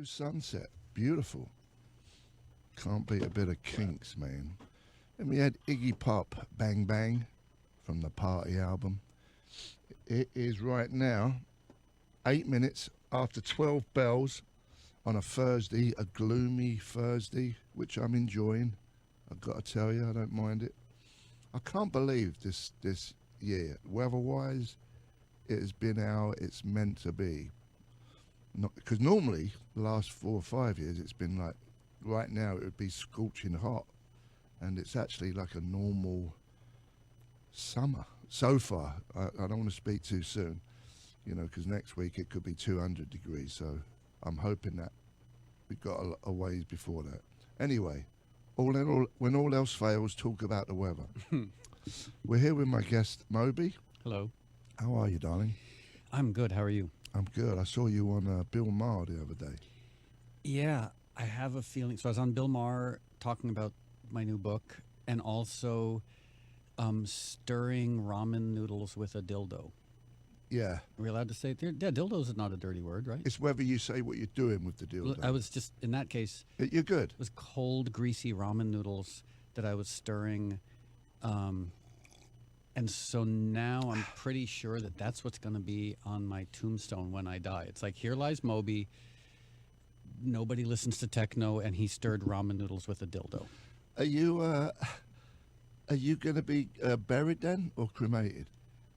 Blue sunset. Beautiful. Can't beat a bit of Kinks, man. And we had Iggy Pop, Bang Bang, from the Party album. It is right now 8 minutes after 12 bells on a Thursday, a gloomy Thursday, which I'm enjoying. I've got to tell you, I don't mind it. I can't believe this year, weather-wise, it has been how it's meant to be. Because normally, the last 4 or 5 years, it's been like, right now it would be scorching hot. And it's actually like a normal summer. So far, I don't want to speak too soon, you know, because next week it could be 200 degrees. So I'm hoping that we've got a ways before that. Anyway, when all else fails, talk about the weather. We're here with my guest, Moby. Hello. How are you, darling? I'm good. How are you? I'm good. I saw you on Bill Maher the other day. Yeah, I have a feeling. So I was on Bill Maher talking about my new book and also stirring ramen noodles with a dildo. Yeah. Are we allowed to say it? Yeah, dildos is not a dirty word, right? It's whether you say what you're doing with the dildo. I was just, in that case... You're good. It was cold, greasy ramen noodles that I was stirring. And so now I'm pretty sure that that's what's going to be on my tombstone when I die. It's like, here lies Moby. Nobody listens to techno, and he stirred ramen noodles with a dildo. Are you going to be buried then or cremated?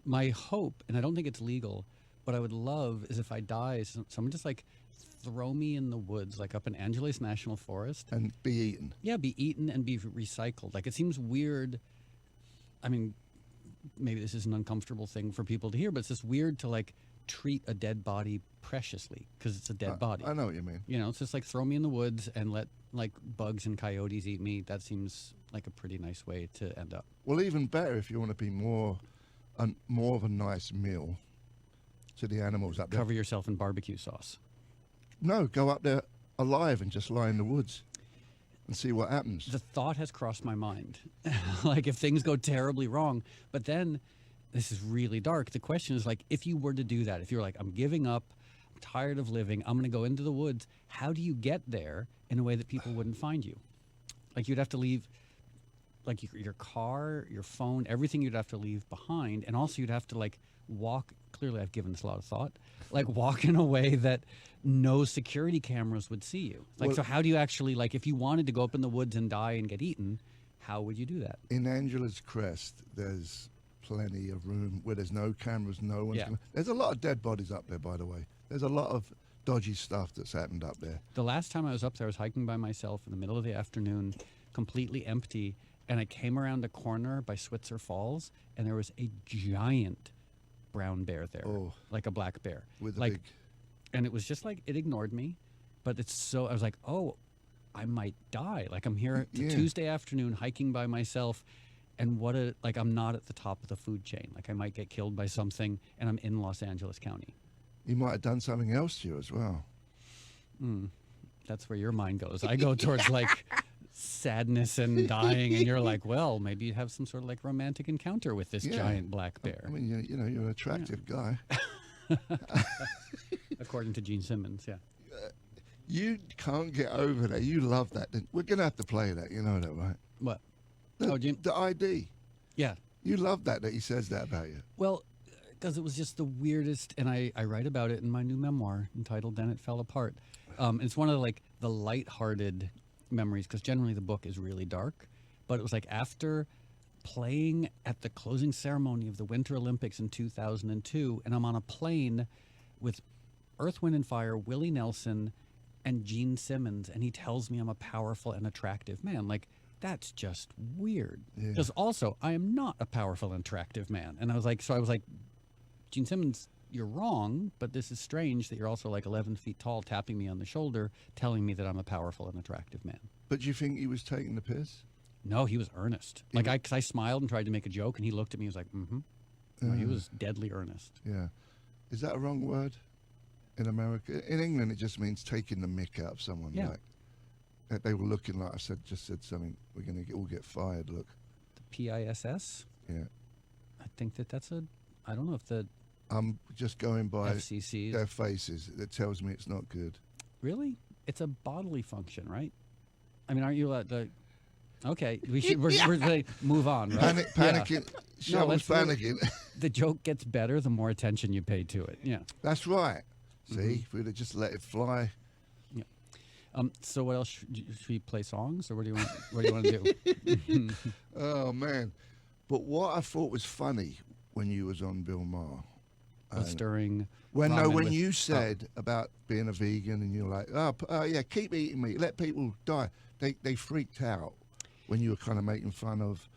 My hope, and I don't think it's legal, what I would love is if I die, someone just like throw me in the woods, like up in Angeles National Forest. And be eaten. Yeah, be eaten and be recycled. Like, it seems weird. I mean, maybe this is an uncomfortable thing for people to hear, but it's just weird to like treat a dead body preciously because it's a dead body. I know what you mean. You know, it's just like throw me in the woods and let like bugs and coyotes eat me. That seems like a pretty nice way to end up. Well, even better if you want to be more of a nice meal to the animals up there. Cover yourself in barbecue sauce. No, go up there alive and just lie in the woods and see what happens. The thought has crossed my mind. Like, if things go terribly wrong, but then this is really dark. The question is, like, if you were to do that, if you're like, I'm giving up, I'm tired of living, I'm going to go into the woods, how do you get there in a way that people wouldn't find you? Like, you'd have to leave, like, your car, your phone, everything you'd have to leave behind. And also you'd have to, like, walk. Clearly, I've given this a lot of thought. Like, walk in a way that no security cameras would see you. Like, well, so how do you actually, like, if you wanted to go up in the woods and die and get eaten, how would you do that? In Angela's Crest, there's plenty of room where there's no cameras, no one's gonna... There's a lot of dead bodies up there, by the way. There's a lot of dodgy stuff that's happened up there. The last time I was up there, I was hiking by myself in the middle of the afternoon, completely empty, and I came around a corner by Switzer Falls, and there was a giant brown bear there, like a black bear. With a like, big... And it was just like, it ignored me, but it's so, I was like, oh, I might die. Like, I'm here, it's a Tuesday afternoon hiking by myself, and like, I'm not at the top of the food chain. Like, I might get killed by something, and I'm in Los Angeles County. You might have done something else to you as well. That's where your mind goes. I go towards, like, sadness and dying, and you're like, well, maybe you have some sort of, like, romantic encounter with this giant black bear. I mean, you know, you're an attractive guy. According to Gene Simmons, yeah. You can't get over that. You love that. We're going to have to play that. You know that, right? What? The ID. Yeah. You love that he says that about you. Well, because it was just the weirdest, and I write about it in my new memoir entitled Then It Fell Apart. It's one of the lighthearted memories, because generally the book is really dark. But it was like after playing at the closing ceremony of the Winter Olympics in 2002, and I'm on a plane with Earth, Wind, and Fire, Willie Nelson, and Gene Simmons, and he tells me I'm a powerful and attractive man. Like, that's just weird. Because also, I am not a powerful and attractive man. And I was like, Gene Simmons, you're wrong, but this is strange that you're also like 11 feet tall, tapping me on the shoulder, telling me that I'm a powerful and attractive man. But do you think he was taking the piss? No, he was earnest. Like, because I smiled and tried to make a joke, and he looked at me and was like, mm-hmm. No, he was deadly earnest. Yeah. Is that a wrong word in America? In England, it just means taking the mick out of someone. Yeah. Like, they were looking like just said something. We're going to all get fired. Look. The PISS? Yeah. I think that's I don't know if the... I'm just going by FCC. their faces. It tells me it's not good. Really? it's a bodily function, right? I mean, aren't you allowed to? Okay, we're going to move on, right? Panicking. She was let's really- panicking. The joke gets better the more attention you pay to it. Yeah. That's right. See, if we'd have just let it fly. Yeah. So what else should we play songs, or what do you want to do? Oh man! But what I thought was funny when you was on Bill Maher, Stirring. when ramen you said about being a vegan and you're like, yeah, keep eating meat, let people die. They freaked out when you were kind of making fun of,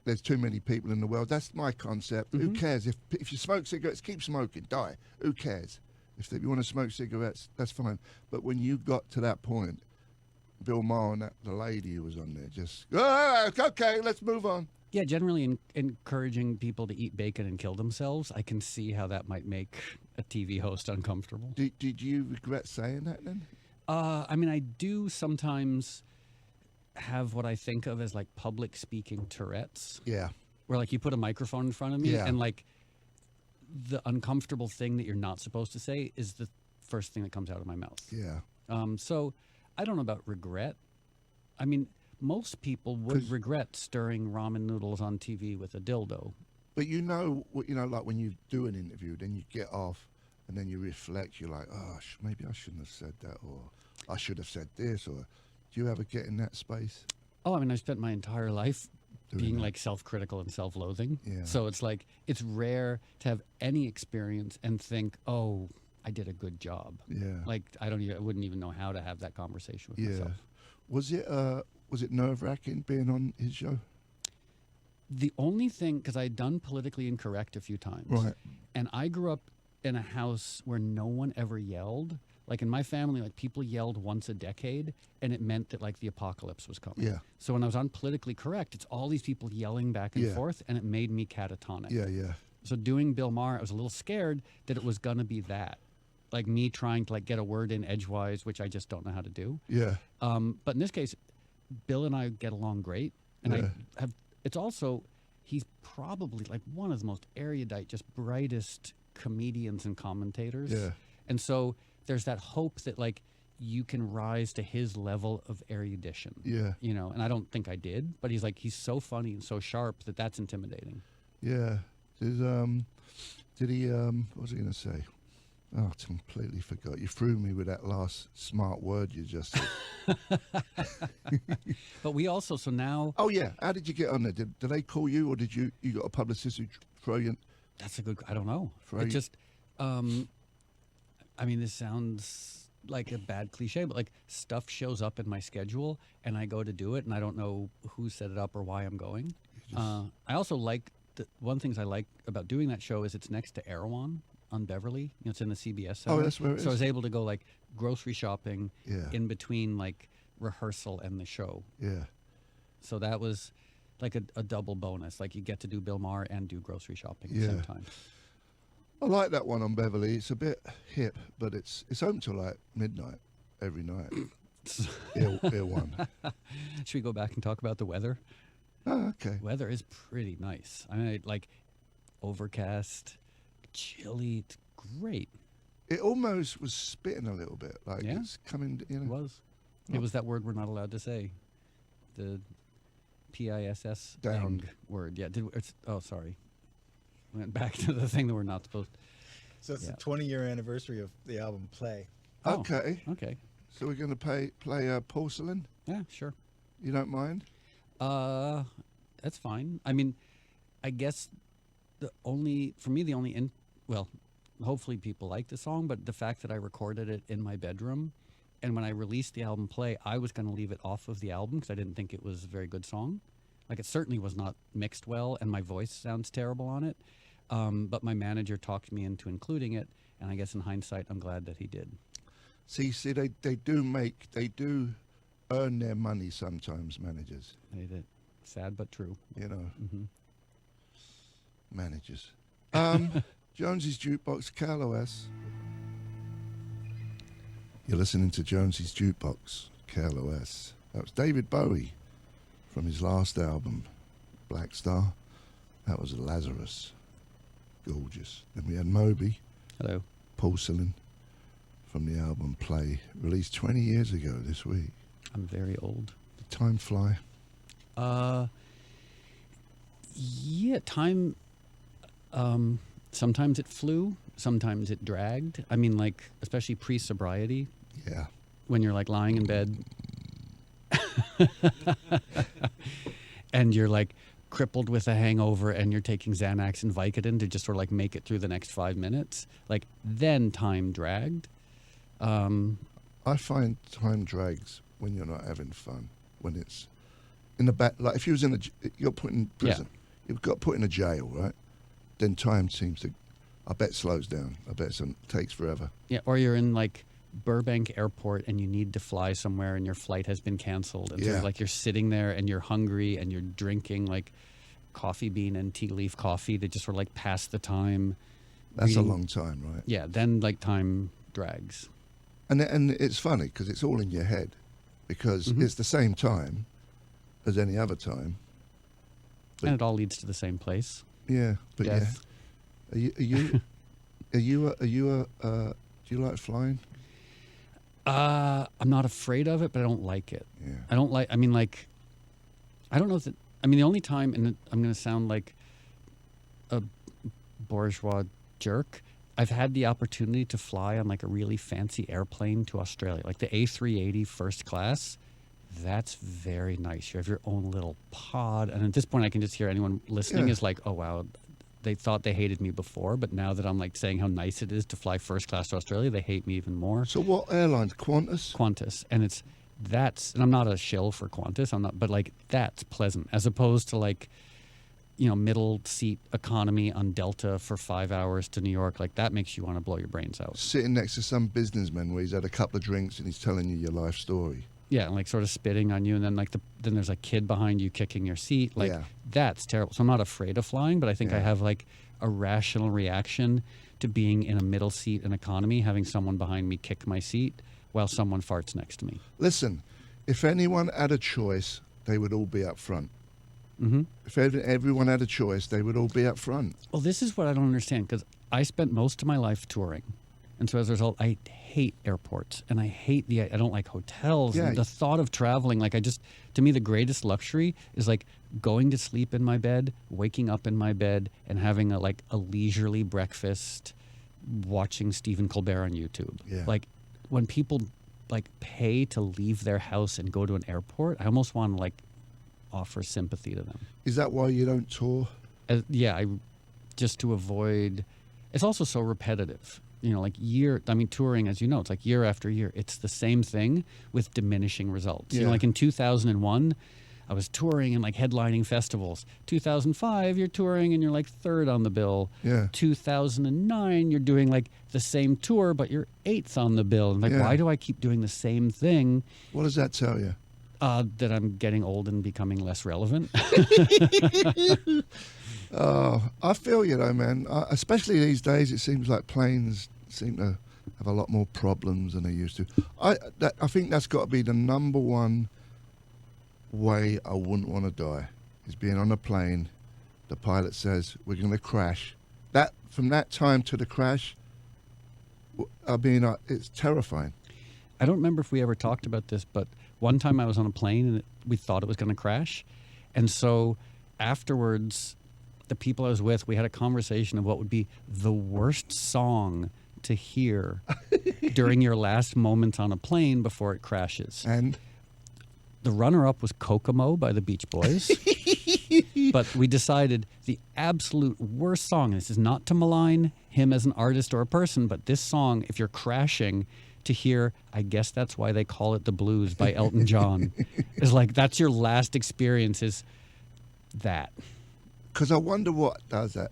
there's too many people in the world. That's my concept. Who cares? If you smoke cigarettes, keep smoking, die. Who cares? If you want to smoke cigarettes, that's fine. But when you got to that point, Bill Maher and the lady who was on there just, okay, let's move on. Yeah, generally encouraging people to eat bacon and kill themselves. I can see how that might make a TV host uncomfortable. Did you regret saying that then? I mean, I do sometimes have what I think of as like public speaking Tourette's. Yeah. Where like you put a microphone in front of me Yeah. and like the uncomfortable thing that you're not supposed to say is the first thing that comes out of my mouth. Yeah. So I don't know about regret. I mean, most people would regret stirring ramen noodles on TV with a dildo. But like when you do an interview, then you get off and then you reflect. You're like, maybe I shouldn't have said that, or I should have said this, or do you ever get in that space? Oh, I mean, I spent my entire life being that. like self-critical and self-loathing. Yeah. So it's like, it's rare to have any experience and think, oh, I did a good job. Yeah. Like, I wouldn't even know how to have that conversation with Yeah. myself. Was it nerve-wracking being on his show? The only thing, because I'd done politically incorrect a few times. Right. And I grew up in a house where no one ever yelled. Like in my family, like people yelled once a decade, and it meant that like the apocalypse was coming. Yeah. So when I was on politically correct, it's all these people yelling back and Yeah. forth, and it made me catatonic. Yeah, yeah. So doing Bill Maher, I was a little scared that it was going to be that. Like me trying to like get a word in edgewise, which I just don't know how to do. Yeah. But in this case, Bill and I get along great. And Yeah. it's also, he's probably like one of the most erudite, just brightest comedians and commentators. Yeah. And so there's that hope that like you can rise to his level of erudition. Yeah. And I don't think I did, but he's so funny and so sharp that that's intimidating. Yeah. Did he, what was he going to say? Oh, I completely forgot. You threw me with that last smart word you just said. But we also, so now. Oh, yeah. How did you get on there? Did they call you, or did you got a publicist who throw you? That's a good, I don't know. Throw It you- just, I mean, this sounds like a bad cliche, but like stuff shows up in my schedule and I go to do it and I don't know who set it up or why I'm going. I also like, one of the things I like about doing that show is it's next to Erewhon on Beverly. It's in the CBS Center. Oh, that's where it So I is. was able to go like grocery shopping Yeah. in between like rehearsal and the show. Yeah. So that was like a double bonus. Like you get to do Bill Maher and do grocery shopping at the Yeah. same time. I like that one on Beverly. It's a bit hip, but it's open till like midnight every night. Ear one. Should we go back and talk about the weather? Oh, okay. Weather is pretty nice. I mean, like overcast, chilly. It's great. It almost was spitting a little bit, like Yeah. it's coming. It was. It was that word we're not allowed to say. The PISS Down. word. Yeah. Sorry. Went back to the thing that we're not supposed to. So it's Yeah. the 20-year anniversary of the album Play. Oh, Okay, Okay. so we're going to play Porcelain. Yeah, sure. You don't mind? That's fine. I mean, I guess well, hopefully people like the song, but the fact that I recorded it in my bedroom, and when I released the album Play, I was going to leave it off of the album because I didn't think it was a very good song. Like it certainly was not mixed well, and my voice sounds terrible on it. But my manager talked me into including it, and I guess in hindsight, I'm glad that he did. See, they do earn their money sometimes, managers. They did. Sad but true. You know, Hmm. managers. Jonesy's Jukebox, KLOS. You're listening to Jonesy's Jukebox, KLOS. That was David Bowie from his last album, Black Star. That was Lazarus. Gorgeous. Then we had Moby, Hello. Porcelain, from the album album, Play, released 20 years ago this week. I'm very old. Did time fly? Yeah, time. Sometimes it flew. Sometimes it dragged. I mean, like, especially pre-sobriety, Yeah. when you're like lying in bed and you're like crippled with a hangover and you're taking Xanax and Vicodin to just sort of like make it through the next 5 minutes. Like, then time dragged. I find time drags when you're not having fun. When it's in the back, like if you was in you're put in prison, you've got put in a jail, right? Then time seems to, I bet, slows down. I bet it takes forever. Yeah, or you're in like Burbank Airport and you need to fly somewhere and your flight has been canceled. And so like you're sitting there and you're hungry and you're drinking like coffee bean and tea leaf coffee to just sort of like pass the time. That's a long time, right? Yeah, then like time drags. And it's funny because it's all in your head because it's the same time as any other time. And it all leads to the same place. Yeah, but Death. yeah. Do you like flying? I'm not afraid of it, but I don't like it. Yeah. I don't like, I mean, like, I don't know if the only time, and I'm going to sound like a bourgeois jerk, I've had the opportunity to fly on like a really fancy airplane to Australia, like the A380 first class. That's very nice. You have your own little pod. And at this point, I can just hear anyone listening is like, oh, wow, they thought they hated me before. But now that I'm like saying how nice it is to fly first class to Australia, they hate me even more. So what airlines? Qantas? Qantas. And and I'm not a shill for Qantas. I'm not, but like that's pleasant as opposed to like, you know, middle seat economy on Delta for 5 hours to New York. Like that makes you want to blow your brains out. Sitting next to some businessman where he's had a couple of drinks and he's telling you your life story. Yeah, and like sort of spitting on you, and then like then there's a kid behind you kicking your seat. Like that's terrible. So I'm not afraid of flying, but I think I have like a rational reaction to being in a middle seat in economy, having someone behind me kick my seat while someone farts next to me. Listen, if anyone had a choice, they would all be up front. Mm-hmm. If everyone had a choice, they would all be up front. Well, this is what I don't understand because I spent most of my life touring, and so as a result, I hate airports and I don't like hotels. Yeah. And the thought of traveling, like to me, the greatest luxury is like going to sleep in my bed, waking up in my bed, and having a leisurely breakfast, watching Stephen Colbert on YouTube. Yeah. Like when people like pay to leave their house and go to an airport, I almost want to like offer sympathy to them. Is that why you don't tour? Just to avoid. It's also so repetitive. You know, like touring, as you know, it's like year after year. It's the same thing with diminishing results. Yeah. You know, like in 2001, I was touring and like headlining festivals. 2005, you're touring and you're like third on the bill. Yeah. 2009, you're doing like the same tour, but you're eighth on the bill. And like, why do I keep doing the same thing? What does that tell you? That I'm getting old and becoming less relevant. Oh, I feel you though, man. Especially these days, it seems like planes seem to have a lot more problems than they used to. I think that's got to be the number one way I wouldn't want to die, is being on a plane. The pilot says we're going to crash. From that time to the crash, I mean, it's terrifying. I don't remember if we ever talked about this, but one time I was on a plane and we thought it was going to crash. And so afterwards, the people I was with, we had a conversation of what would be the worst song to hear during your last moments on a plane before it crashes. And the runner-up was Kokomo by the Beach Boys. But we decided the absolute worst song, and this is not to malign him as an artist or a person, but this song, if you're crashing, to hear, I guess that's why they call it the blues by Elton John. It's like, that's your last experience is that. because I wonder what does that.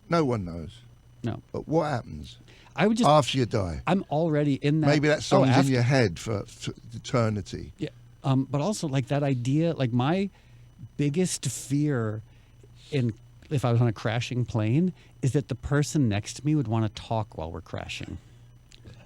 No one knows. No. But what happens I would just after you die? I'm already in that. Maybe that song's in after- your head for eternity. Yeah. But also like that idea, like my biggest fear if I was on a crashing plane is that the person next to me would want to talk while we're crashing.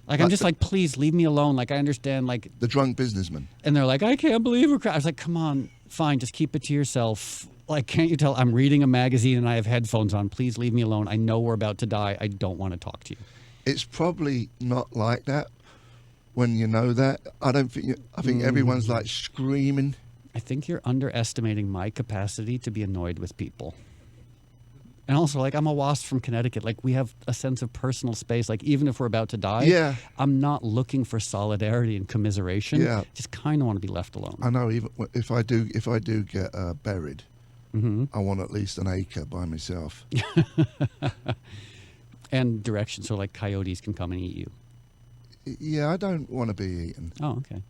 Like I'm just like, please leave me alone. Like I understand, like The drunk businessman. and they're like, I can't believe we're crashing. I was like, come on, fine, just keep it to yourself. Like, can't you tell I'm reading a magazine and I have headphones on? Please leave me alone. I know we're about to die. I don't want to talk to you. It's probably not like that, when you know that. I don't think. I think everyone's like screaming. I think you're underestimating my capacity to be annoyed with people. And also, like, I'm a wasp from Connecticut. Like, we have a sense of personal space. Like, even if we're about to die, Yeah. I'm not looking for solidarity and commiseration. Yeah. Just kind of want to be left alone. I know. Even if I do get buried, I want at least an acre by myself. And direction, so like coyotes can come and eat you. Yeah, I don't want to be eaten. Oh, okay.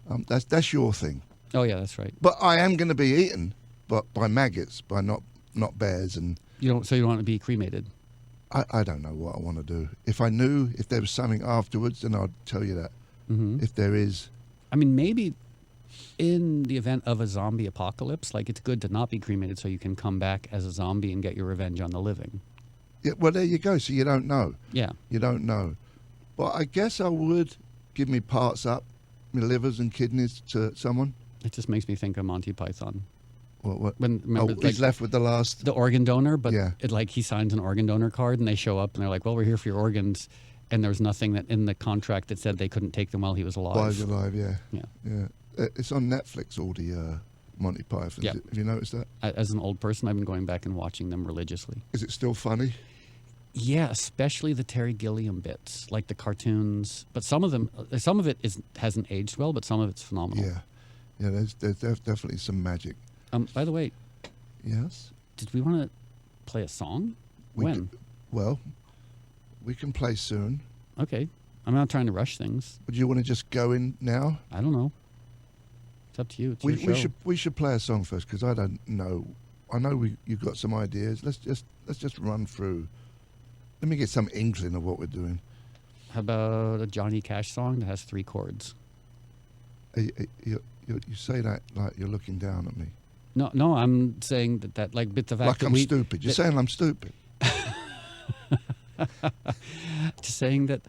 That's your thing. Oh, yeah, that's right. But I am going to be eaten, but by maggots, by not bears. And So you don't want to be cremated? I don't know what I want to do. If I knew if there was something afterwards, then I'd tell you that. If there is, I mean, maybe in the event of a zombie apocalypse, like, it's good to not be cremated so you can come back as a zombie and get your revenge on the living. yeah. Well, there you go. So you don't know. Yeah. You don't know. But I guess I would give me parts up, my livers and kidneys to someone. It just makes me think of Monty Python. What? Remember, He's left with the last. the organ donor, but Yeah. he signs an organ donor card and they show up and they're like, well, we're here for your organs. And there was nothing that in the contract that said they couldn't take them while he was alive. While he's alive, yeah. Yeah. It's on Netflix, all the Monty Python. Yeah. Have you noticed that? As an old person, I've been going back and watching them religiously. Is it still funny? Yeah, especially the Terry Gilliam bits, like the cartoons. But some of it hasn't aged well, but some of it's phenomenal. Yeah. There's definitely some magic. By the way, Yes. did we want to play a song? When? Well, we can play soon. Okay. I'm not trying to rush things. Would you want to just go in now? I don't know. It's up to you. It's your show. We should play a song first because I don't know. I know you've got some ideas. Let's just run through. Let me get some inkling of what we're doing. How about a Johnny Cash song that has 3 chords? You say that like you're looking down at me. No, I'm saying that like bit the fact Like that I'm stupid. You're saying I'm stupid. Just saying that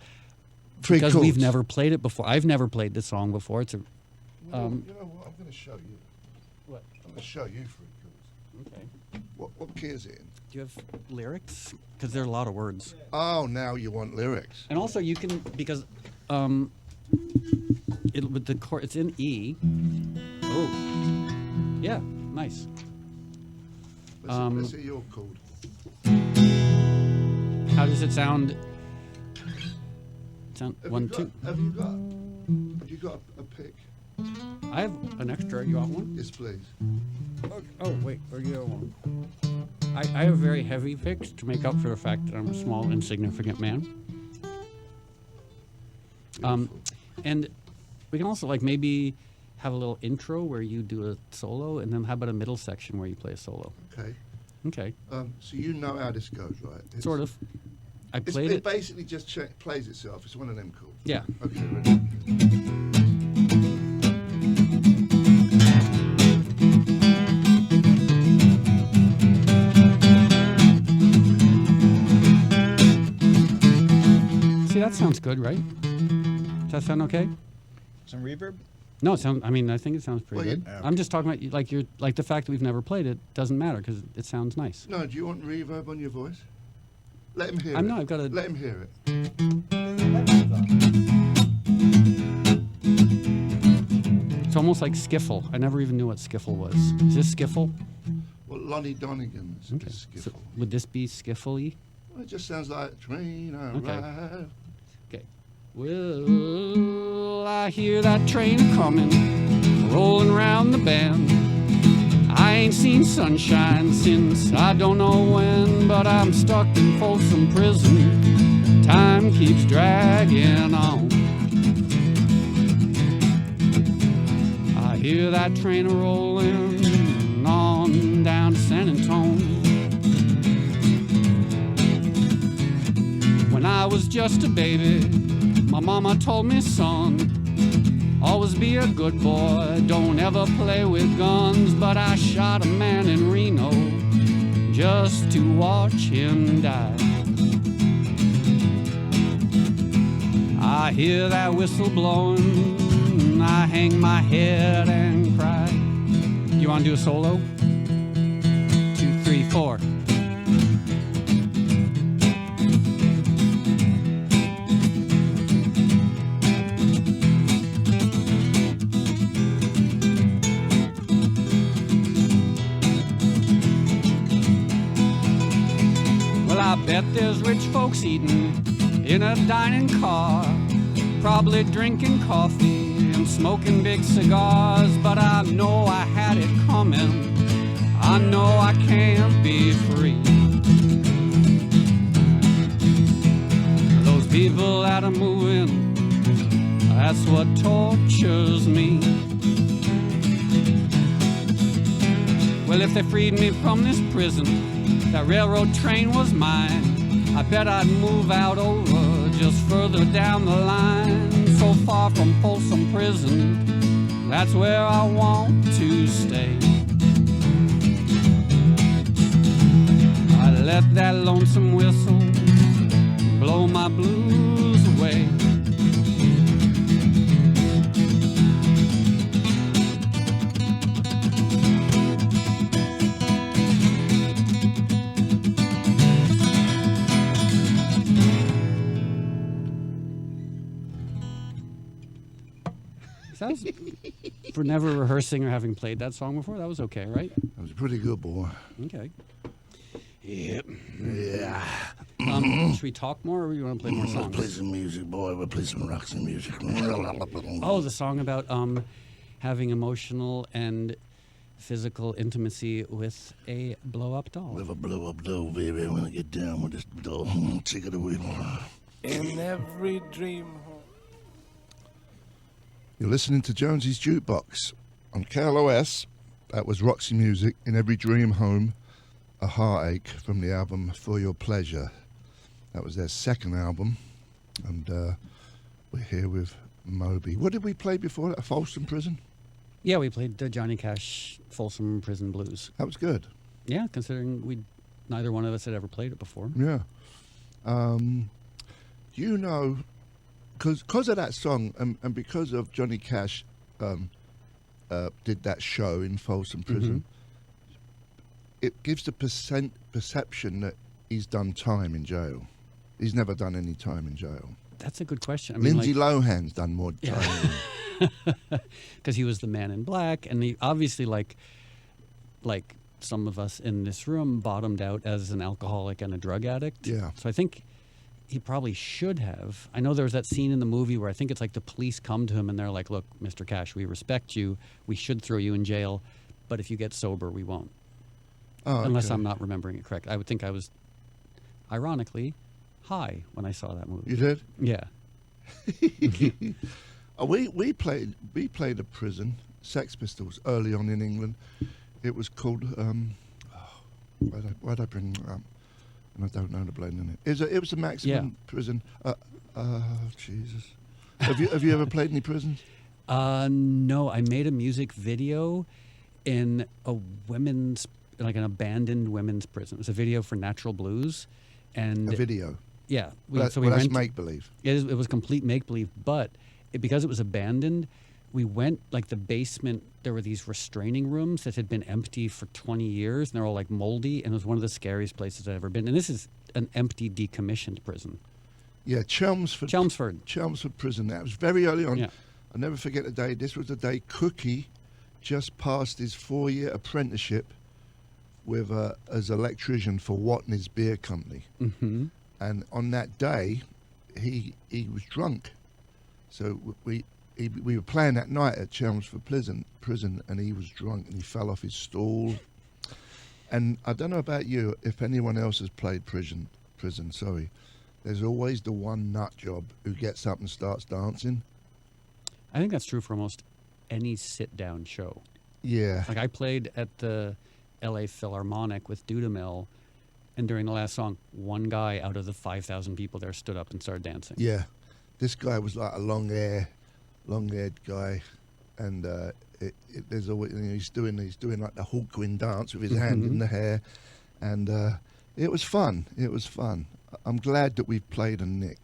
3 because chords. we've never played it before. I've never played this song before. It's a You know what? I'm going to show you. What? I'm going to show you 3 chords. Okay. What key is it in? Do you have lyrics? Because there are a lot of words. Oh, now you want lyrics. And also you can because with the chord it's in E. Oh. Yeah, nice. Let's see your chord. How does it sound? Have 1, you 2. Have you got a pick? I have an extra. You want one? Yes, please. Oh wait, or you have one? I have very heavy picks to make up for the fact that I'm a small, insignificant man. And we can also like maybe have a little intro where you do a solo, and then how about a middle section where you play a solo? Okay. Okay, So you know how this goes, right? sort of. I played It it. basically just plays itself. It's one of them chords. Yeah. Okay, ready? See, that sounds good, right? Does that sound okay? Some reverb? No, it sounds. I mean, I think it sounds pretty Well, good. yeah. I'm just talking about like the fact that we've never played it doesn't matter because it sounds nice. No, do you want reverb on your voice? Let him hear it. I've got to. Let him hear it. It's almost like skiffle. I never even knew what skiffle was. Is this skiffle? Well, Lonnie Donegan's Okay. is So skiffle. would this be skiffle-y? Well, it just sounds like train Okay. arrive. Okay. Well, I hear that train coming, rolling round the bend. I ain't seen sunshine since I don't know when, but I'm stuck in Folsom Prison. Time keeps dragging on. I hear that train rolling on down to San Antonio. When I was just a baby, my mama told me, son, always be a good boy, don't ever play with guns. But I shot a man in Reno just to watch him die. I hear that whistle blowing, I hang my head and cry. You want to do a solo? 2, 3, 4. Bet there's rich folks eating in a dining car, probably drinking coffee and smoking big cigars. But I know I had it coming. I know I can't be free. Those people that are moving, that's what tortures me. Well, if they freed me from this prison, that railroad train was mine, I bet I'd move out over just further down the line. So far from Folsom Prison, that's where I want to stay. I let that lonesome whistle blow my blues away. Sounds, for never rehearsing or having played that song before, that was okay, right? That was pretty good, boy. Okay. Yep. Yeah. Should we talk more, or do you want to play more songs? Play some music, boy. We'll play some rocks and music. Oh, the song about having emotional and physical intimacy with a blow-up doll. With a blow-up doll, baby. I want to get down with this doll. Take it away. In every dream. You're listening to Jonesy's Jukebox on KLOS. That was Roxy Music, In Every Dream Home, A Heartache, from the album For Your Pleasure. That was their second album, and we're here with Moby. What did we play before that? Folsom Prison? Yeah, we played Johnny Cash, Folsom Prison Blues. That was good. Yeah, considering neither one of us had ever played it before. Yeah. You know, because of that song and because of Johnny Cash did that show in Folsom Prison, it gives the perception that he's done time in jail. He's never done any time in jail. That's a good question. I mean, Lindsay Lohan's done more time. Because he was the man in black, and he obviously, like some of us in this room, bottomed out as an alcoholic and a drug addict. Yeah. So I think he probably should have. I know there was that scene in the movie where I think it's like the police come to him and they're like, "Look, Mr. Cash, we respect you. We should throw you in jail, but if you get sober, we won't." Oh, Unless okay. I'm not remembering it correct. I would think I was, ironically, high when I saw that movie. You did? Yeah. We played a prison, Sex Pistols, early on in England. It was called why'd I bring it up? And I don't know the bloody name. It was a maximum prison. Jesus. Have you ever played any prisons? No, I made a music video in a women's, like an abandoned women's prison. It was a video for Natural Blues, and A video. yeah, That's make believe. It was complete make believe, but because it was abandoned, we went like the basement. There were these restraining rooms that had been empty for 20 years, and they're all like moldy, and it was one of the scariest places I've ever been. And this is an empty, decommissioned prison. Yeah, Chelmsford prison. That was very early on. Yeah. I'll never forget the day. This was the day Cookie just passed his 4-year apprenticeship with as electrician for Watney's Beer Company. Mm-hmm. And on that day, he was drunk. So we were playing that night at Chelmsford prison, and he was drunk and he fell off his stool. And I don't know about you, if anyone else has played prison. Sorry, there's always the one nut job who gets up and starts dancing. I think that's true for almost any sit-down show. Yeah. Like I played at the L.A. Philharmonic with Dudamel, and during the last song, one guy out of the 5,000 people there stood up and started dancing. Yeah. This guy was like a long-haired guy, and there's always, he's doing like the Hawkwind dance with his hand in the hair, and it was fun. It was fun. I'm glad that we've played a Nick.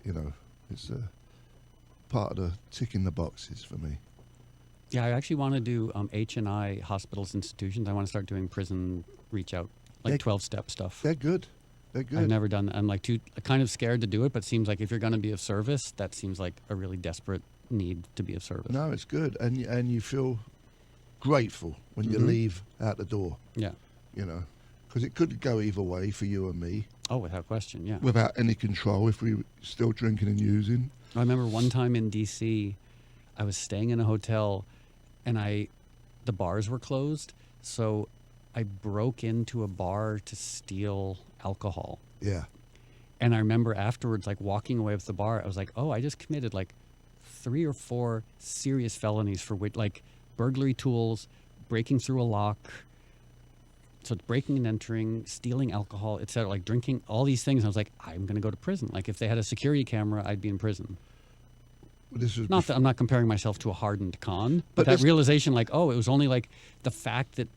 You know, it's part of the ticking the boxes for me. Yeah, I actually want to do H&I hospitals, institutions. I want to start doing prison reach out, like 12-step stuff. They're good. They're good. I've never done that. I'm like kind of scared to do it, but it seems like if you're going to be of service, that seems like a really desperate need to be of service. No, it's good, and you feel grateful when you leave out the door. Yeah. You know, because it could go either way for you and me. Oh, without question, yeah. without any control if we were still drinking and using. I remember one time in D.C., I was staying in a hotel, and the bars were closed, so I broke into a bar to steal alcohol. Yeah. And I remember afterwards, like walking away with the bar, I was like, oh, I just committed like 3 or 4 serious felonies for which, like burglary tools, breaking through a lock. So it's breaking and entering, stealing alcohol, etc., like drinking, all these things. And I was like, I'm going to go to prison. Like if they had a security camera, I'd be in prison. This was Not that I'm not comparing myself to a hardened con, But but that this- realization, like, oh, it was only like the fact that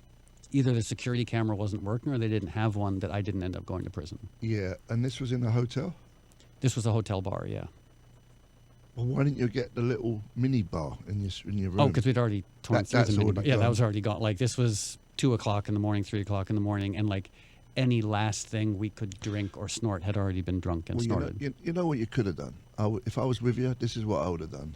either the security camera wasn't working or they didn't have one that I didn't end up going to prison. Yeah, and this was in a hotel? This was a hotel bar, yeah. Well, why didn't you get the little mini bar in your room? Oh, because we'd already torn That- through that's the mini already bar. Yeah, that gone. was already gone. Like this was 2 o'clock in the morning, 3 o'clock in the morning, and like any last thing we could drink or snort had already been drunk and Well, snorted. you know what you could have done? If I was with you, this is what I would have done.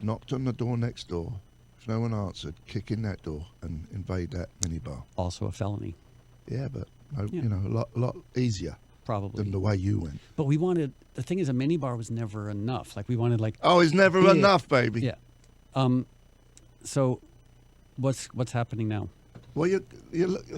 Knocked on the door next door. If no one answered, kick in that door and invade that minibar. Also a felony, Yeah, but no, Yeah. you know, a lot easier probably. than the way you went. But we wanted, the thing is, a minibar was never enough. Like we wanted like, Oh, it's never Yeah. enough, baby. yeah. So what's happening now? Well, we're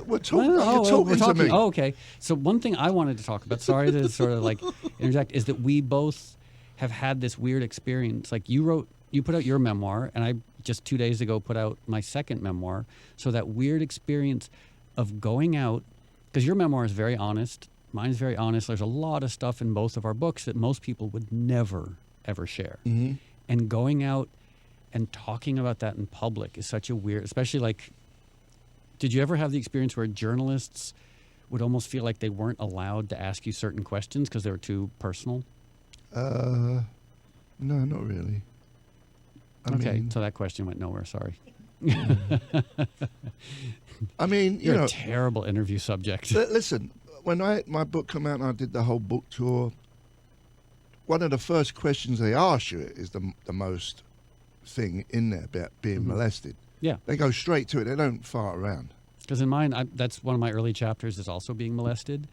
Well, talking. You're we're talking to me. Oh, okay. So one thing I wanted to talk about, sorry to sort of like interject, is that we both have had this weird experience. Like you put out your memoir, and I just 2 days ago put out my second memoir. So that weird experience of going out, because your memoir is very honest, mine's very honest. There's a lot of stuff in both of our books that most people would never, ever share. Mm-hmm. And going out and talking about that in public is such a weird, especially like, did you ever have the experience where journalists would almost feel like they weren't allowed to ask you certain questions because they were too personal? No, not really. I Okay, mean, so that question went nowhere, sorry. I mean, you You're know, a terrible interview subject. listen. When my book came out and I did the whole book tour, one of the first questions they ask you is the most thing in there about being molested. Yeah, They go straight to it. They don't fart around. because in mine, that's one of my early chapters is also being molested.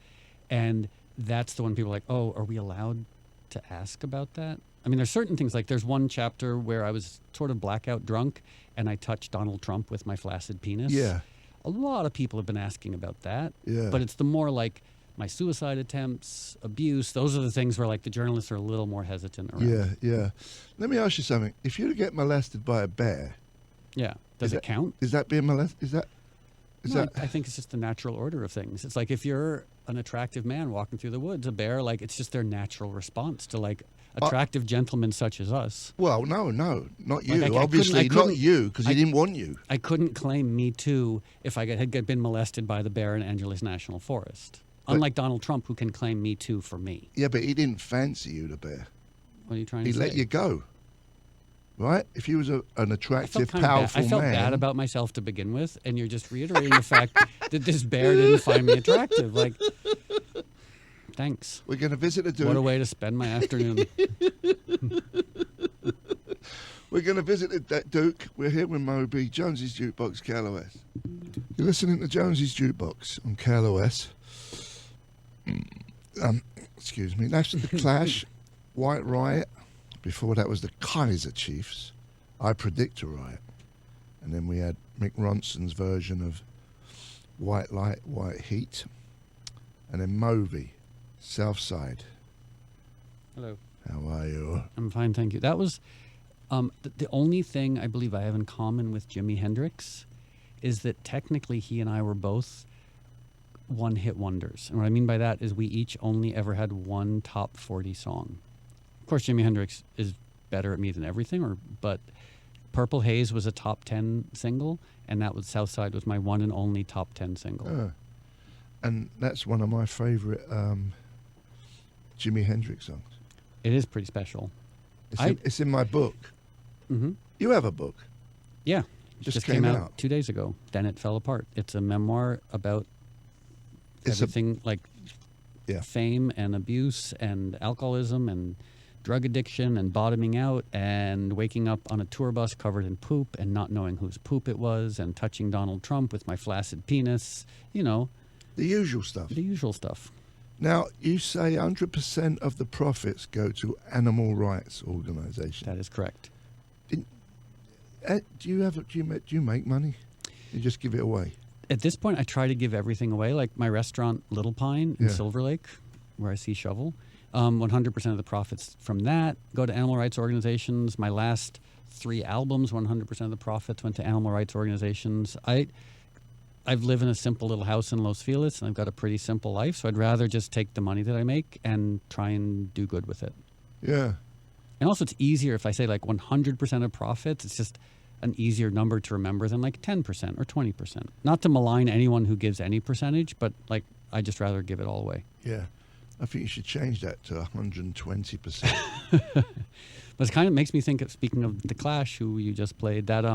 And that's the one people are like, oh, are we allowed to ask about that? I mean, there's certain things, like there's one chapter where I was sort of blackout drunk and I touched Donald Trump with my flaccid penis. Yeah. A lot of people have been asking about that. Yeah. But it's the more like my suicide attempts, abuse, those are the things where like the journalists are a little more hesitant around. Yeah, yeah. Let me ask you something. If you get molested by a bear, Yeah. Does it count? is that being molested? Is No, that? I think it's just the natural order of things. It's like if you're an attractive man walking through the woods, a bear, like it's just their natural response to like attractive gentlemen such as us. Well, no, not you. Like, I Obviously, couldn't- not you, because he didn't want you. I couldn't claim Me Too if I had been molested by the bear in Angeles National Forest. Unlike Donald Trump, who can claim Me Too for me. Yeah, but he didn't fancy you, the bear. What are you trying He to say? let you go. Right? If he was an I attractive, felt, powerful I felt man. bad about myself to begin with, and you're just reiterating the fact that this bear didn't find me attractive. Like, thanks. We're going to visit the Duke. What a way to spend my afternoon. We're going to visit the Duke. We're here with Moby, Jonesy's Jukebox, KLOS. You're listening to Jonesy's Jukebox on KLOS. Excuse me. That's the Clash, White Riot. Before that was the Kaiser Chiefs. I Predict a Riot. And then we had Mick Ronson's version of White Light, White Heat. And then Moby, Southside. Hello. How are you? I'm fine, thank you. That was the only thing I believe I have in common with Jimi Hendrix is that technically he and I were both one-hit wonders. And what I mean by that is we each only ever had one top 40 song. Of course, Jimi Hendrix is better at me than everything, but Purple Haze was a top 10 single, and that was Southside was my one and only top 10 single. And that's one of my favorite Jimi Hendrix songs. It is pretty special. It's in my book. Mm-hmm. You have a book. Yeah. Just came came out out. 2 days ago. Then It Fell Apart. It's a memoir about It's a- everything like Yeah. fame and abuse and alcoholism and drug addiction and bottoming out and waking up on a tour bus covered in poop and not knowing whose poop it was and touching Donald Trump with my flaccid penis. You know, The usual stuff. the usual stuff. Now, you say 100% of the profits go to animal rights organisations. That is correct. Do you make money? You just give it away? At this point, I try to give everything away. Like my restaurant, Little Pine in Yeah. Silver Lake, where I see Shovel. 100% of the profits from that go to animal rights organizations. My last 3 albums, 100% of the profits went to animal rights organizations. I've lived in a simple little house in Los Feliz, and I've got a pretty simple life, so I'd rather just take the money that I make and try and do good with it. Yeah. And also, it's easier if I say like 100% of profits. It's just an easier number to remember than like 10% or 20%. Not to malign anyone who gives any percentage, but like I just rather give it all away. Yeah. I think you should change that to 120%. But it kind of makes me think of, speaking of The Clash, who you just played, that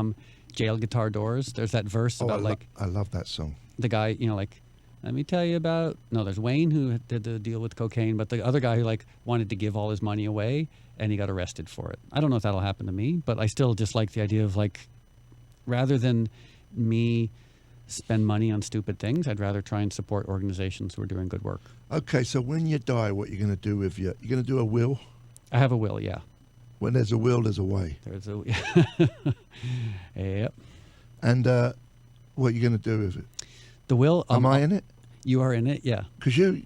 Jail Guitar Doors, there's that verse about I love that song. the guy, you know, like, let me tell you about, no, there's Wayne who did the deal with cocaine, but the other guy who like wanted to give all his money away and he got arrested for it. I don't know if that'll happen to me, but I still just like the idea of like, rather than me spend money on stupid things, I'd rather try and support organizations who are doing good work. Okay, so when you die, what are you going to do with you're going to do a will? I have a will, yeah. When there's a will, there's a way. There's a, yep. And what are you going to do with it? The will. Am I in it? You are in it, yeah. Because you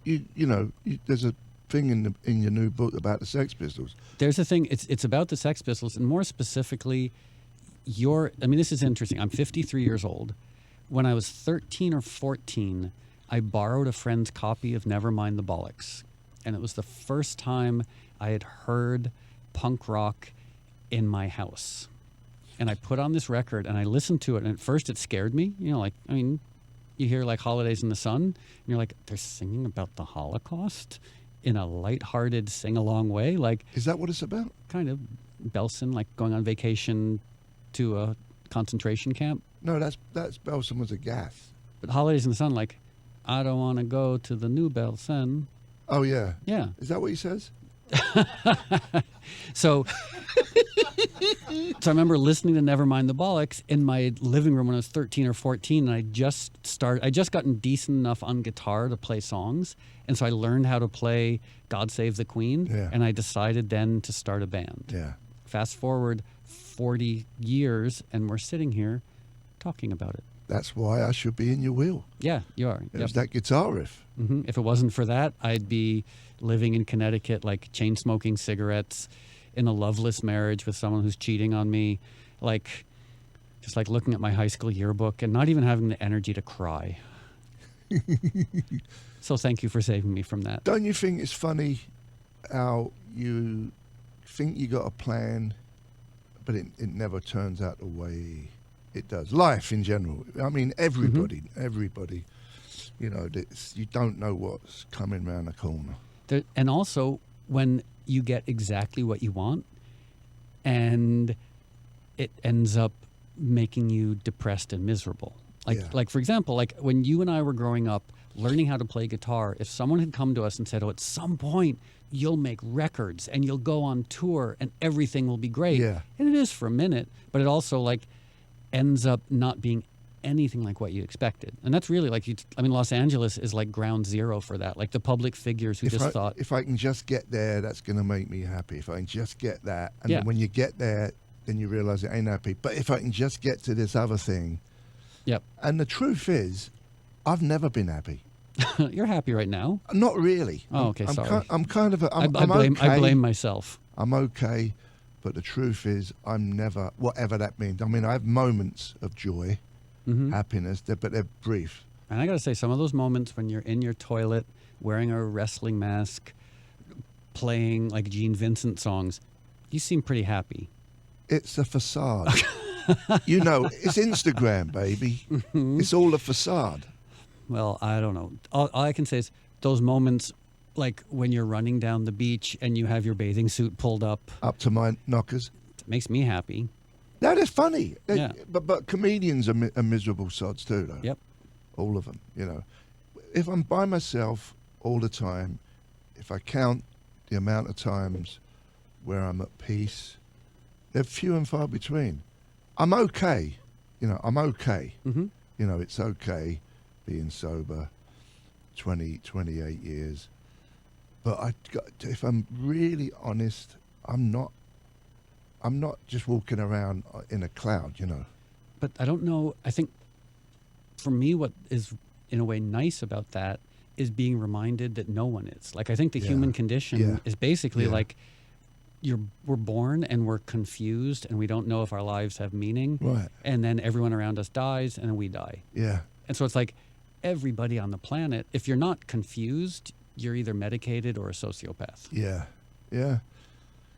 there's a thing in your new book about the Sex Pistols. There's a thing. It's about the Sex Pistols, and more specifically, this is interesting. I'm 53 years old. When I was 13 or 14, I borrowed a friend's copy of Nevermind the Bollocks, and it was the first time I had heard punk rock in my house. And I put on this record and I listened to it, and at first it scared me. You know, like, I mean, you hear like Holidays in the Sun, and you're like, they're singing about the Holocaust in a lighthearted sing-along way. Like, Is that what it's about? kind of Belson, like going on vacation to a concentration camp. No, that's Belson was a gas. But Holidays in the Sun, like, I don't want to go to the new Belson. Oh yeah. Yeah. Is that what he says? So I remember listening to Nevermind the Bollocks in my living room when I was 13 or 14, and I just gotten decent enough on guitar to play songs, and so I learned how to play God Save the Queen, Yeah. and I decided then to start a band. Yeah. Fast forward 40 years, and we're sitting here talking about it. That's why I should be in your will. Yeah, you are. It was that guitar riff. If it wasn't for that, I'd be living in Connecticut, like chain smoking cigarettes, in a loveless marriage with someone who's cheating on me, like just like looking at my high school yearbook and not even having the energy to cry. So thank you for saving me from that. Don't you think it's funny how you think you got a plan, but it never turns out the way it does? Life in general. I mean, everybody, you know, you don't know what's coming around the corner. And also, when you get exactly what you want and it ends up making you depressed and miserable. Like for example, like when you and I were growing up, learning how to play guitar, if someone had come to us and said, oh, at some point you'll make records and you'll go on tour and everything will be great. Yeah. And it is for a minute, but it also like ends up not being anything like what you expected. And that's really like, Los Angeles is like ground zero for that. Like the public figures who thought, if I can just get there, that's going to make me happy. If I can just get that. And Yeah. then when you get there, then you realize it ain't happy. But if I can just get to this other thing. yep, And the truth is, I've never been happy. you're happy right now. Not really. Oh, okay, sorry. I'm kind of I blame myself. I'm okay. But the truth is, I'm never, whatever that means. I mean, I have moments of joy, happiness, but they're brief. And I got to say, some of those moments when you're in your toilet, wearing a wrestling mask, playing like Gene Vincent songs, you seem pretty happy. It's a facade. You know, it's Instagram, baby. It's all a facade. Well, I don't know. All I can say is those moments, like when you're running down the beach and you have your bathing suit pulled up, Up to my knockers. it makes me happy. That is funny. Yeah. But comedians are miserable sods too, though. Yep. All of them, you know. If I'm by myself all the time, if I count the amount of times where I'm at peace, they're few and far between. I'm okay. You know, I'm okay. Mm-hmm. You know, it's okay being sober 28 years. But if I'm really honest, I'm not just walking around in a cloud, you know. But I don't know. I think for me, what is in a way nice about that is being reminded that no one is. Like, I think the human condition is basically like we're born and we're confused and we don't know if our lives have meaning. Right. And then everyone around us dies and then we die. Yeah. And so it's like everybody on the planet, if you're not confused, you're either medicated or a sociopath. Yeah. Yeah.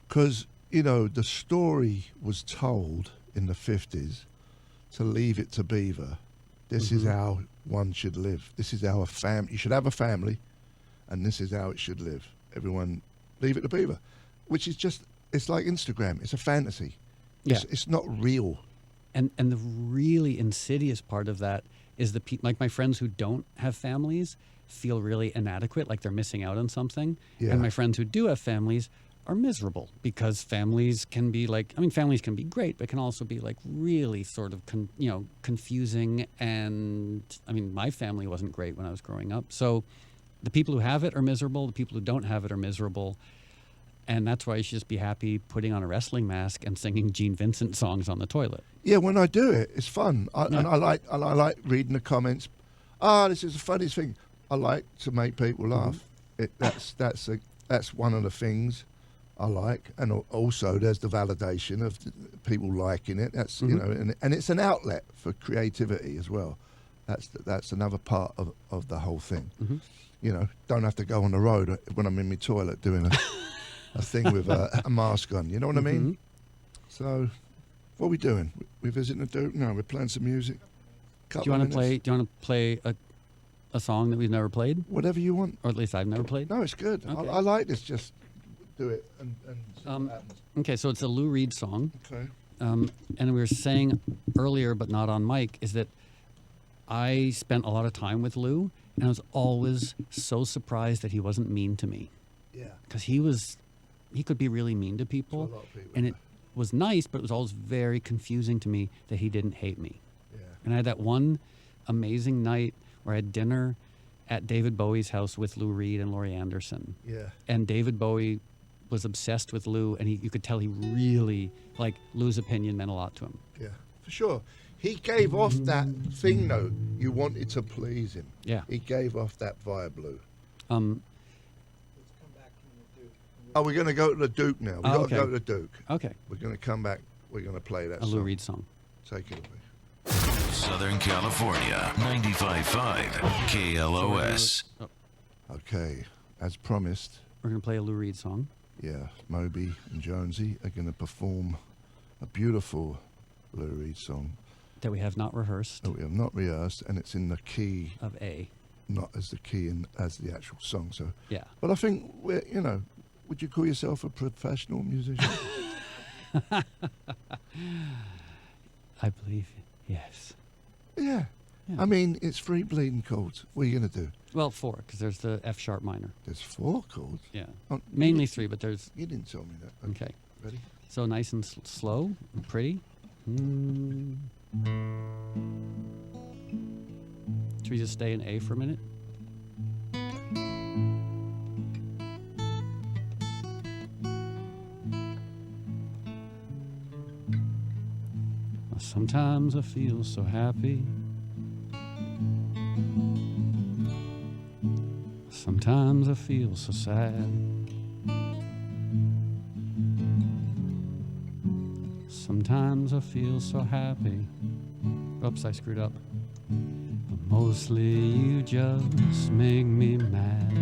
Because, you know, the story was told in the 50s to leave it to Beaver. This is how one should live. This is how you should have a family, and this is how it should live. Everyone, leave it to Beaver, which is just, it's like Instagram. It's a fantasy. Yeah. It's not real. And the really insidious part of that is like my friends who don't have families feel really inadequate, like they're missing out on something. Yeah. And my friends who do have families are miserable because families can be like, I mean, families can be great, but can also be like really sort of, confusing. And I mean, my family wasn't great when I was growing up. So the people who have it are miserable. The people who don't have it are miserable. And that's why you should just be happy putting on a wrestling mask and singing Gene Vincent songs on the toilet. Yeah, when I do it, it's fun. And I like reading the comments. This is the funniest thing. I like to make people laugh. That's one of the things I like, and also there's the validation of people liking it. That's you know, and it's an outlet for creativity as well. That's another part of the whole thing. You know, don't have to go on the road when I'm in my toilet doing a thing with a mask on. You know what I mean? So, what are we doing? We visiting the Duke? No, we're playing some music. Do you want to play a song that we've never played, Whatever you want. or at least I've never played? No, it's good. Okay. I like this. Just do it and see what happens. Okay, so it's a Lou Reed song. Okay. And we were saying earlier, but not on mic, is that I spent a lot of time with Lou, and I was always so surprised that he wasn't mean to me. Yeah. Because he could be really mean to people, To a lot of people, and it was nice, but it was always very confusing to me that he didn't hate me. Yeah. And I had that one amazing night where I had dinner at David Bowie's house with Lou Reed and Laurie Anderson. Yeah. And David Bowie was obsessed with Lou, and you could tell he really, like, Lou's opinion meant a lot to him. Yeah. For sure. He gave off that thing, though. You wanted to please him. Yeah. He gave off that vibe, Lou. Let's come back from the Duke. Oh, we're going to go to the Duke now. We've got okay. to go to the Duke. Okay. We're going to come back. We're going to play that A song. Lou Reed song. Take it away. Southern California, 95.5 KLOS. Okay. As promised, We're going to play a Lou Reed song. yeah, Moby and Jonesy are going to perform a beautiful Lou Reed song That we have not rehearsed that we have not rehearsed, and it's in the key, of A. not as the key as the actual song. So, Yeah. but I think we're, you know, would you call yourself a professional musician? I believe, yes. Yeah. Yeah. I mean, it's 3 bleeding chords. What are you going to do? Well, 4, because there's the F sharp minor. There's 4 chords. Yeah. Oh, Mainly you, 3, but there's... You didn't tell me that. Okay. Ready? So nice and slow and pretty. Should we just stay in A for a minute? Sometimes I feel so happy. Sometimes I feel so sad. Sometimes I feel so happy. Oops, I screwed up. But mostly you just make me mad.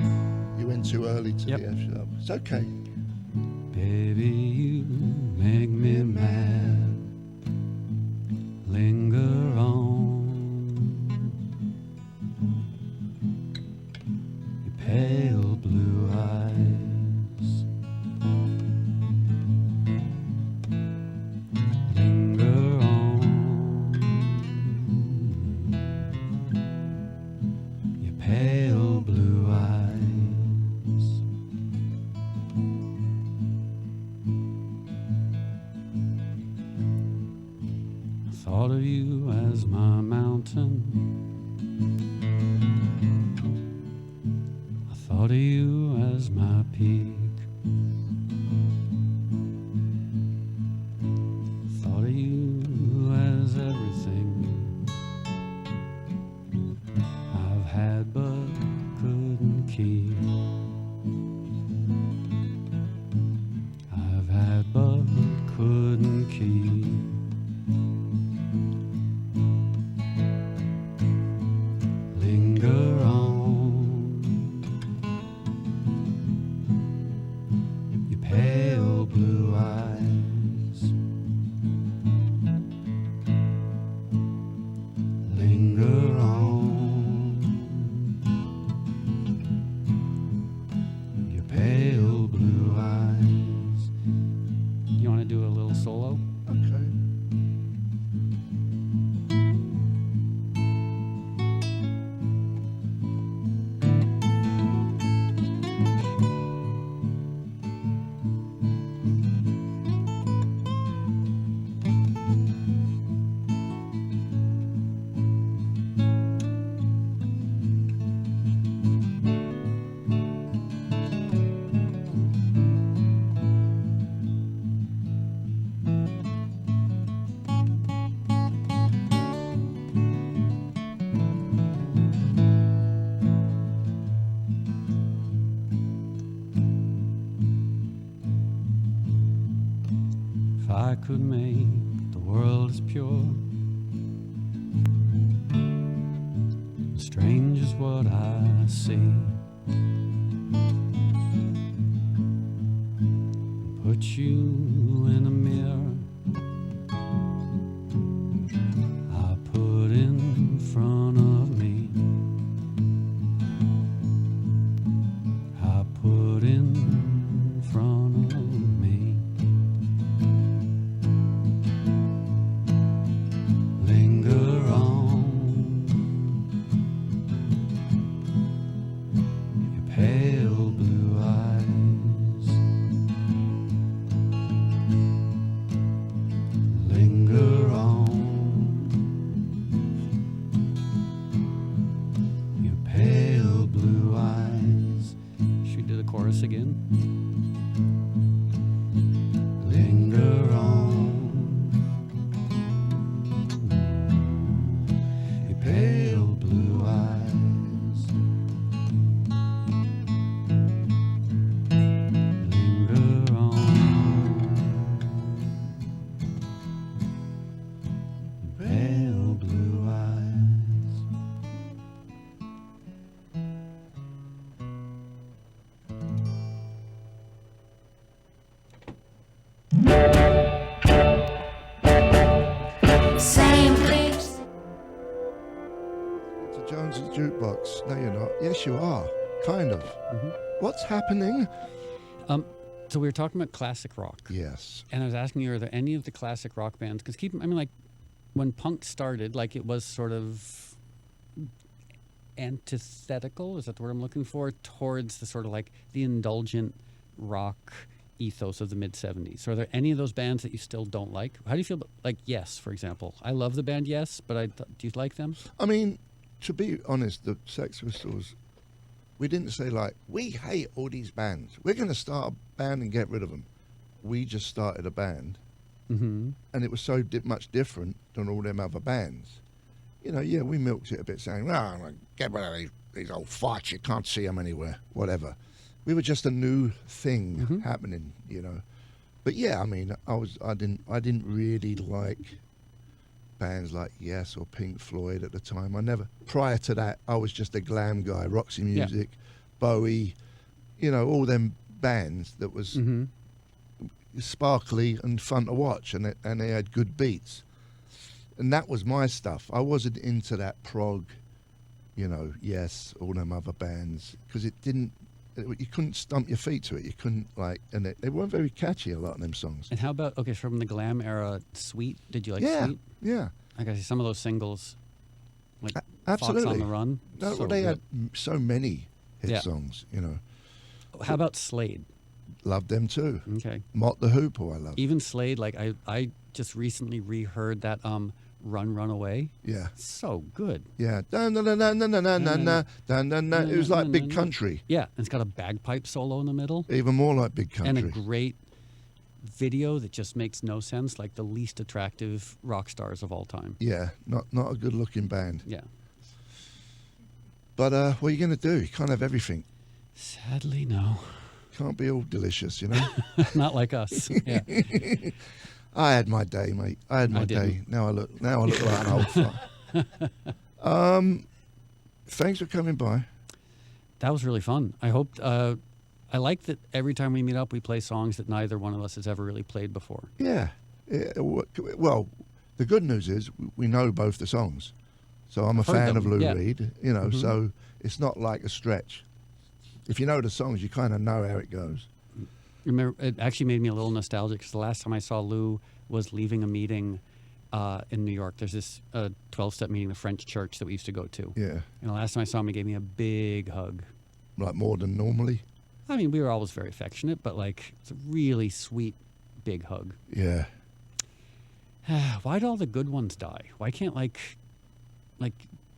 You went too early to Yep. the F sharp. It's okay. Baby, you make me mad. Linger on. Your pale blue eyes. Linger on. Your pale blue eyes. Thought of you as my mountain. I Thought of you as my peak. Thought of you as everything I've had but couldn't keep. I've had but couldn't keep. Linger on, your pale blue eyes. Linger on, your pale blue eyes. You want to do a little solo? Okay. If I could make the world as pure, strange is what I see. Put you in a mirror, I put in front of me. I put in front of me. Linger on, your pale blue eyes. Linger on, your pale blue eyes. Should we do the chorus again? Linger on, your pale blue eyes. Linger on, your pale blue eyes. Same place. It's a Jonesy Jukebox. No, you're not. Yes, you are. Kind of. What's happening? So we were talking about classic rock. Yes. And I was asking you, are there any of the classic rock bands? Because like when punk started, like it was sort of antithetical, is that the word I'm looking for, towards the sort of like the indulgent rock ethos of the mid 70s. So are there any of those bands that you still don't like? How do you feel about, like, Yes, for example? I love the band Yes, but do you like them? I mean, to be honest, the Sex Pistols, we didn't say like, we hate all these bands. We're going to start a band and get rid of them. We just started a band, Mm-hmm. and it was so much different than all them other bands. You know, yeah, we milked it a bit, saying, "Oh, get rid of these old farts. You can't see them anywhere." Whatever. We were just a new thing happening, you know. But yeah, I mean, I didn't really like bands like Yes or Pink Floyd at the time. Prior to that, I was just a glam guy. Roxy Music, Bowie, you know, all them bands that was sparkly and fun to watch, and they had good beats. And that was my stuff. I wasn't into that prog, you know, Yes, all them other bands, because you couldn't stump your feet to it. You couldn't, like, and they weren't very catchy, a lot of them songs. And how about, okay, from the glam era, Sweet? Did you like Sweet? Yeah. I gotta see some of those singles, like Absolutely. Fox on the Run. No, so they good. had so many hit Yeah. songs, you know. How about Slade? Loved them too. Okay. Mott the Hoople, I love. Even Slade, like I just recently reheard that Run Away. Yeah. So good. Yeah. Dun, dun, dun, dun, dun, dun, dun, dun, dun, dun, dun, dun. It was like Big Country. Yeah, and it's got a bagpipe solo in the middle. Even more like Big And a Country. great video that just makes no sense, like the least attractive rock stars of all time. Yeah. Not a good looking band. Yeah. But what are you going to do? You can't have everything. Sadly, no. Can't be all delicious, you know? Not like us. Yeah. I had my day, mate. I had my day. didn't. Now I look like an old fuck. Thanks for coming by. That was really fun. I hope. I like that every time we meet up, we play songs that neither one of us has ever really played before. Yeah. Well, the good news is we know both the songs. So I'm a Heard fan them, of Lou yeah. Reed, you know, so it's not like a stretch. If you know the songs, you kind of know how it goes. Remember, it actually made me a little nostalgic because the last time I saw Lou was leaving a meeting in New York. There's this 12-step meeting, the French church that we used to go to. Yeah. And the last time I saw him, he gave me a big hug. Like more than normally. I mean, we were always very affectionate, but like it's a really sweet, big hug. Yeah. Why do all the good ones die? Why can't like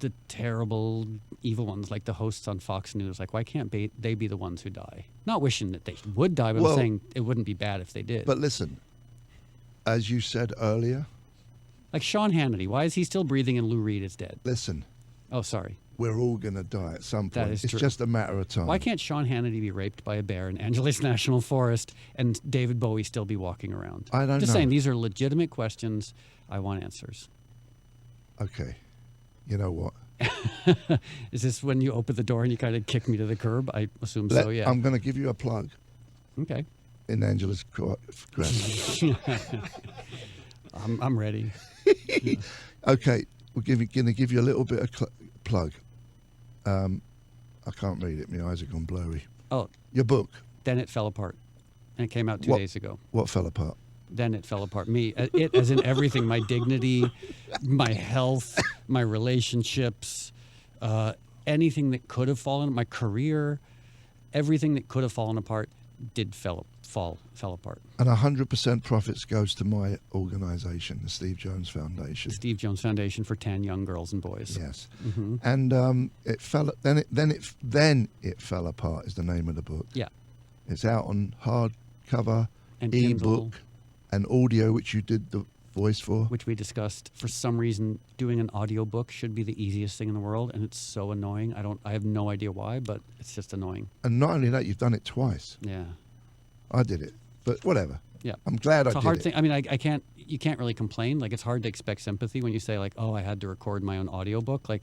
the terrible, evil ones, like the hosts on Fox News, like why can't they be the ones who die? Not wishing that they would die, but Well, I'm saying it wouldn't be bad if they did. But listen, as you said earlier, like Sean Hannity, why is he still breathing and Lou Reed is dead? listen, Oh, sorry. we're all going to die at some That point. is It's true. just a matter of time. Why can't Sean Hannity be raped by a bear in Angeles National Forest and David Bowie still be walking around? I don't Just know. saying, these are legitimate questions. I want answers. Okay. You know what? Is this when you open the door and you kind of kick me to the curb? I assume so, yeah. I'm going to give you a plug Okay. in Angela's Grant. I'm ready. Okay, we're going to give you a little bit of plug. I can't read it. My eyes have gone blurry. Oh, Your book, Then It Fell Apart. And it came out 2 What? days ago. What Fell Apart? Then it fell apart. Me, it as in everything, my dignity, my health, my relationships, anything that could have fallen, my career, everything that could have fallen apart fell apart. And 100% profits goes to my organisation, the Steve Jones Foundation. The Steve Jones Foundation for 10 young girls and boys. Yes. Mm-hmm. And it fell. Then it fell apart is the name of the book. Yeah. It's out on hardcover, And ebook, and audio, which you did the voice for. Which we discussed. For some reason, doing an audiobook should be the easiest thing in the world, and it's so annoying. I have no idea why, but it's just annoying. And not only that, you've done it twice. Yeah. I did it, but whatever. Yeah. I'm glad It's I a did hard it. thing. I mean, you can't really complain. Like, it's hard to expect sympathy when you say, like, oh, I had to record my own audiobook. Like,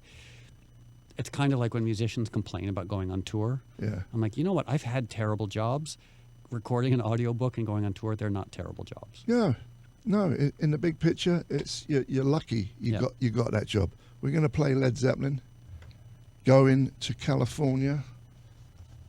it's kind of like when musicians complain about going on tour. Yeah. I'm like, you know what? I've had terrible jobs. Recording an audiobook and going on tour, they're not terrible jobs. No, in the big picture, it's you're lucky you got that job. We're going to play Led Zeppelin, Going to California.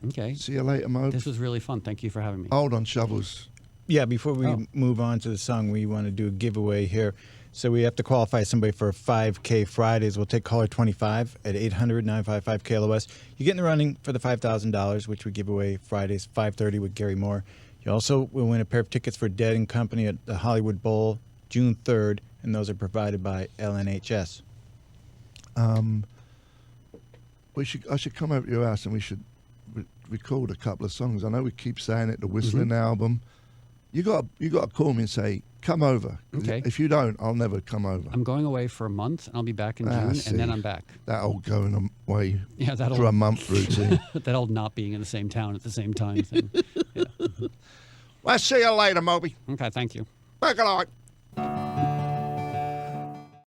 Okay. See you later, Mo. This was really fun. Thank you for having me. Hold on, Shovels. Yeah, before we Oh. move on to the song, we want to do a giveaway here. So we have to qualify somebody for 5K Fridays. We'll take caller 25 at 800-955-KLOS. You get in the running for the $5,000, which we give away Fridays, 5:30 with Gary Moore. You also will win a pair of tickets for Dead and Company at the Hollywood Bowl, June 3rd, and those are provided by LNHS. I should come over to your house and we should record a couple of songs. I know we keep saying it, the Whistling album. You got to call me and say, come over. 'Cause Okay. If you don't, I'll never come over. I'm going away for a month, and I'll be back in June, see. and then I'm back. That'll go away Yeah, for a month routine. that old not being in the same town at the same time thing. Yeah. Well, see you later, Moby. Okay, thank you. Back a lot.